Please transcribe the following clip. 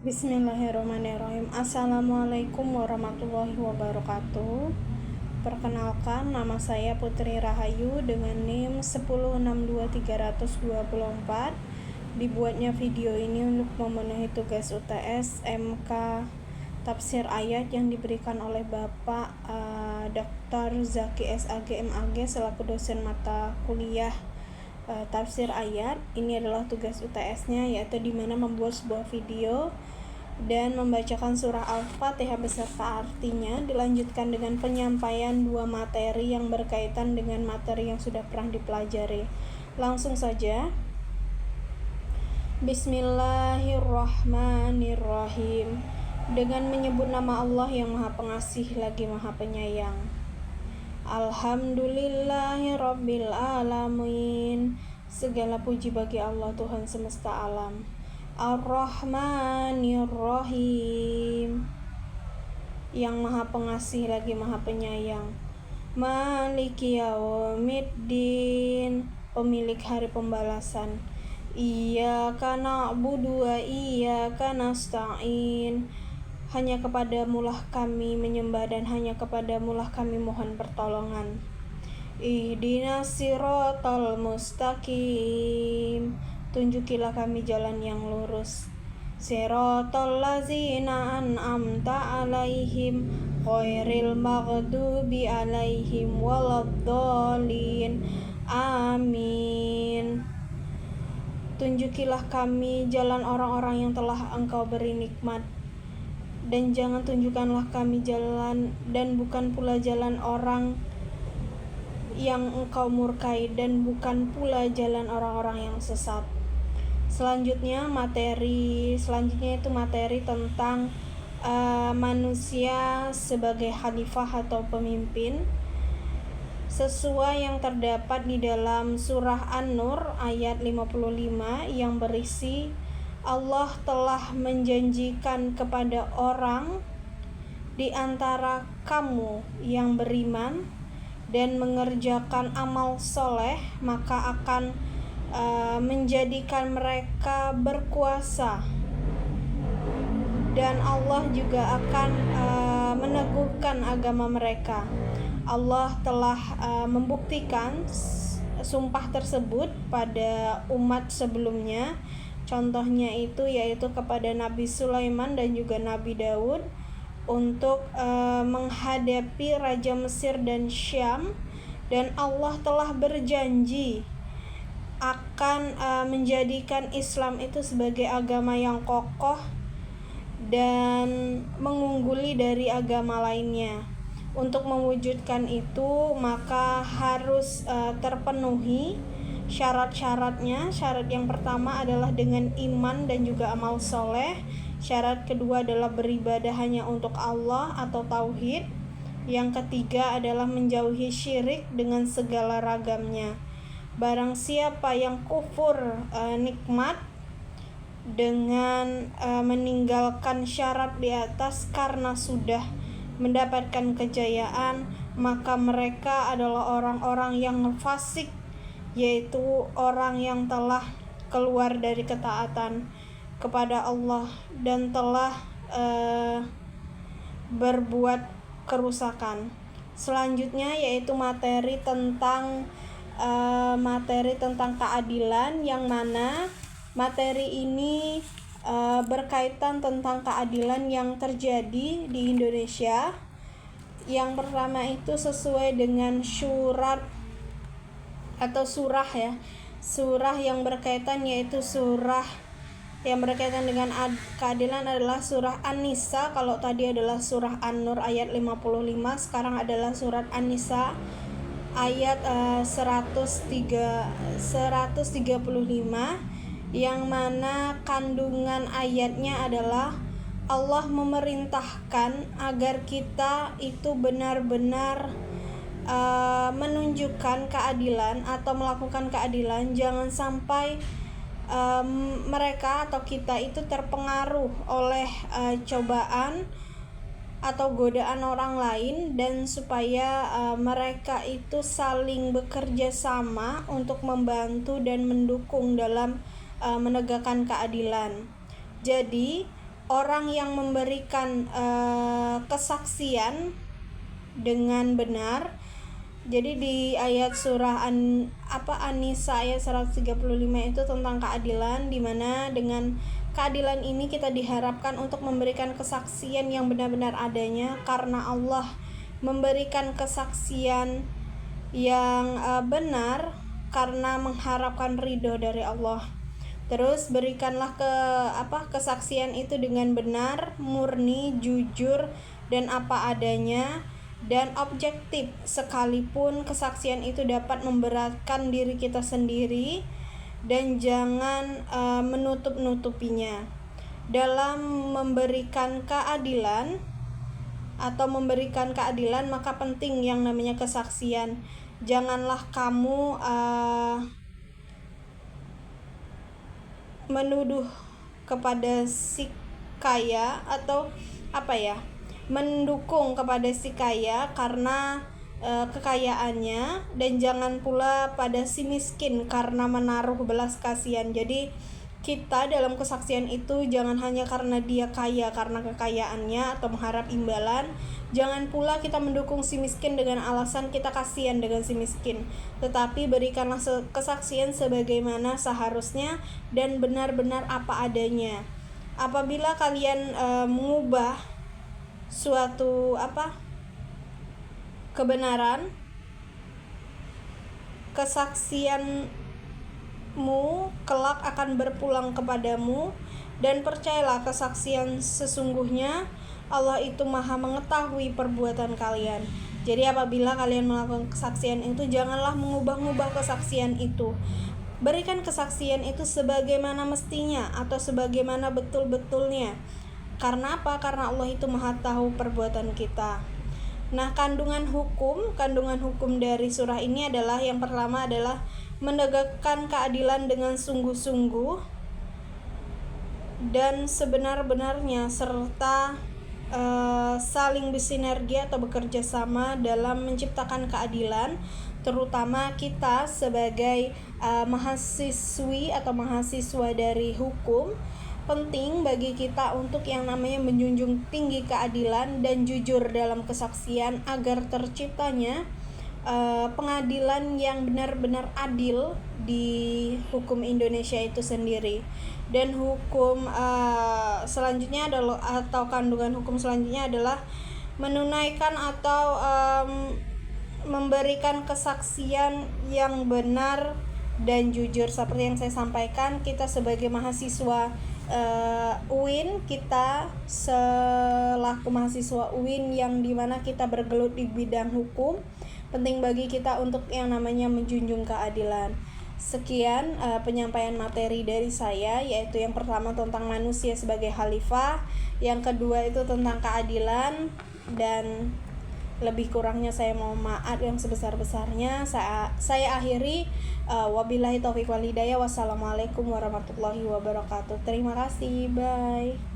Bismillahirrahmanirrahim. Assalamualaikum warahmatullahi wabarakatuh. Perkenalkan, nama saya Putri Rahayu dengan NIM 1062324. Dibuatnya video ini untuk memenuhi tugas UTS MK Tafsir Ayat yang diberikan oleh Bapak Dr. Zaki SAG MAG selaku dosen mata kuliah Tafsir Ayat. Ini adalah tugas UTS-nya, yaitu dimana membuat sebuah video dan membacakan surah Al-Fatihah beserta artinya, dilanjutkan dengan penyampaian dua materi yang berkaitan dengan materi yang sudah pernah dipelajari. Langsung saja. Bismillahirrahmanirrahim. Dengan menyebut nama Allah yang Maha Pengasih lagi Maha Penyayang. Alhamdulillahirabbil alamin. Segala puji bagi Allah Tuhan semesta alam. Ar-Rahmanir-Rahim, yang Maha Pengasih lagi Maha Penyayang. Maliki Yaumiddin, pemilik hari pembalasan. Iyyaka na'budu wa iyyaka nasta'in, hanya kepadamulah kami menyembah dan hanya kepadamulah kami mohon pertolongan. Ihdinas siratal mustaqim, tunjukilah kami jalan yang lurus. Siratal ladzina an'amta alaihim ghairil maghdubi alaihim waladdallin. Amin. Tunjukilah kami jalan orang-orang yang telah Engkau beri nikmat, dan jangan tunjukkanlah kami jalan dan bukan pula jalan orang yang Engkau murkai, dan bukan pula jalan orang-orang yang sesat. Selanjutnya itu materi tentang manusia sebagai khalifah atau pemimpin, sesuai yang terdapat di dalam surah An-Nur ayat 55 yang berisi Allah telah menjanjikan kepada orang di antara kamu yang beriman dan mengerjakan amal soleh, maka akan menjadikan mereka berkuasa, dan Allah juga akan meneguhkan agama mereka. Allah telah membuktikan sumpah tersebut pada umat sebelumnya. Contohnya yaitu kepada Nabi Sulaiman dan juga Nabi Daud untuk menghadapi Raja Mesir dan Syam, dan Allah telah berjanji akan menjadikan Islam itu sebagai agama yang kokoh dan mengungguli dari agama lainnya. Untuk mewujudkan itu maka harus terpenuhi syarat-syaratnya. Syarat yang pertama adalah dengan iman dan juga amal soleh. Syarat kedua adalah beribadah hanya untuk Allah atau tauhid. Yang ketiga adalah menjauhi syirik dengan segala ragamnya. Barang siapa yang kufur nikmat dengan meninggalkan syarat di atas karena sudah mendapatkan kejayaan, maka mereka adalah orang-orang yang fasik, yaitu orang yang telah keluar dari ketaatan kepada Allah dan telah berbuat kerusakan. Selanjutnya yaitu materi tentang keadilan, yang mana materi ini berkaitan tentang keadilan yang terjadi di Indonesia. Yang pertama itu sesuai dengan surah yang berkaitan, yaitu surah yang berkaitan dengan keadilan adalah surah An-Nisa. Kalau tadi adalah surah An-Nur ayat 55, sekarang adalah surat An-Nisa ayat 135, yang mana kandungan ayatnya adalah Allah memerintahkan agar kita itu benar-benar menunjukkan keadilan atau melakukan keadilan. Jangan sampai mereka atau kita itu terpengaruh oleh cobaan atau godaan orang lain, dan supaya mereka itu saling bekerja sama untuk membantu dan mendukung dalam menegakkan keadilan. Jadi orang yang memberikan kesaksian dengan benar. Jadi di ayat surah An-Nisa ayat 135 itu tentang keadilan, di mana dengan keadilan ini kita diharapkan untuk memberikan kesaksian yang benar-benar adanya, karena Allah memberikan kesaksian yang benar karena mengharapkan ridho dari Allah. Terus berikanlah kesaksian itu dengan benar, murni, jujur, dan apa adanya dan objektif, sekalipun kesaksian itu dapat memberatkan diri kita sendiri, dan jangan menutup-nutupinya. Dalam memberikan keadilan maka penting yang namanya kesaksian. Janganlah kamu menuduh kepada si kaya atau mendukung kepada si kaya karena kekayaannya, dan jangan pula pada si miskin karena menaruh belas kasihan. Jadi kita dalam kesaksian itu jangan hanya karena dia kaya karena kekayaannya atau mengharap imbalan. Jangan pula kita mendukung si miskin dengan alasan kita kasihan dengan si miskin, tetapi berikanlah kesaksian sebagaimana seharusnya dan benar-benar apa adanya. Apabila kalian mengubah suatu kebenaran, kesaksianmu kelak akan berpulang kepadamu, dan percayalah kesaksian sesungguhnya Allah itu maha mengetahui perbuatan kalian. Jadi apabila kalian melakukan kesaksian itu, janganlah mengubah-ubah kesaksian itu. Berikan kesaksian itu sebagaimana mestinya atau sebagaimana betul-betulnya. Karena apa? Karena Allah itu maha tahu perbuatan kita. Nah, kandungan hukum dari surah ini adalah, yang pertama adalah menegakkan keadilan dengan sungguh-sungguh dan sebenar-benarnya, serta saling bersinergi atau bekerja sama dalam menciptakan keadilan, terutama kita sebagai mahasiswi atau mahasiswa dari hukum. Penting bagi kita untuk yang namanya menjunjung tinggi keadilan dan jujur dalam kesaksian agar terciptanya pengadilan yang benar-benar adil di hukum Indonesia itu sendiri. Dan hukum selanjutnya adalah, atau kandungan hukum selanjutnya adalah menunaikan atau memberikan kesaksian yang benar dan jujur. Seperti yang saya sampaikan, kita sebagai mahasiswa UIN, kita selaku mahasiswa UIN yang dimana kita bergelut di bidang hukum, penting bagi kita untuk yang namanya menjunjung keadilan. Sekian penyampaian materi dari saya, yaitu yang pertama tentang manusia sebagai khalifah, yang kedua itu tentang keadilan, dan lebih kurangnya saya mohon maaf yang sebesar-besarnya. Saya akhiri, wabillahi taufiq wal hidayah. Wassalamualaikum warahmatullahi wabarakatuh. Terima kasih, bye.